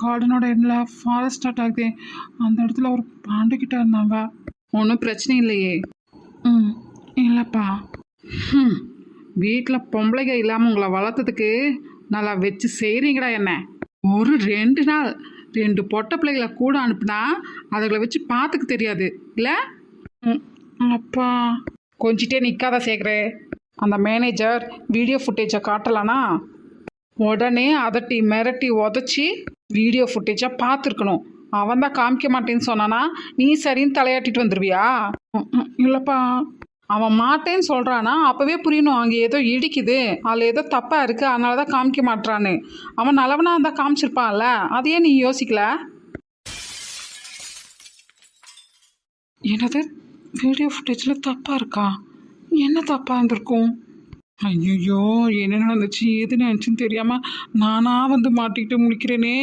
கார்டனோட எண்ணில் forest start ஆகுது, அந்த இடத்துல ஒரு பாண்டுக்கிட்ட இருந்தாங்க. ஒன்றும் பிரச்சனை இல்லையே? ம் இல்லைப்பா. வீட்டில் பொம்பளைங்க இல்லாமல் உங்களை வளர்த்ததுக்கு நல்லா வச்சு செய்கிறீங்கடா என்ன. ஒரு 2 நாள் 2 பொட்டை பிள்ளைகளை கூட அனுப்புனா அதுகளை வச்சு பார்த்துக்க தெரியாது இல்லை? ம் அப்பா. கொஞ்சிட்டே நிற்காத சேகரே. அந்த மேனேஜர் வீடியோ ஃபுட்டேஜை காட்டலானா உடனே அதட்டி மிரட்டி உதச்சி வீடியோ ஃபுட்டேஜாக பார்த்துருக்கணும். அவன் தான் காமிக்க மாட்டேன்னு சொன்னானா நீ சரின்னு தலையாட்டிட்டு வந்துடுவியா? இல்லைப்பா. அவன் மாட்டேன்னு சொல்கிறானா அப்போவே புரியணும் அங்கே ஏதோ இடிக்குது, அதில் ஏதோ தப்பாக இருக்குது, அதனால தான் காமிக்க மாட்டான்னு. அவன் நல்லவனாக இருந்தால் காமிச்சிருப்பான்ல, அதையே நீ யோசிக்கல? என்னது வீடியோ ஃபுட்டேஜில் தப்பாக இருக்கா? என்ன தப்பாக இருந்திருக்கும்? ஐயோ என்ன நடந்துச்சு எது நினச்சின்னு தெரியாமல் நானாக வந்து மாட்டிக்கிட்டு முழிக்கிறேனே.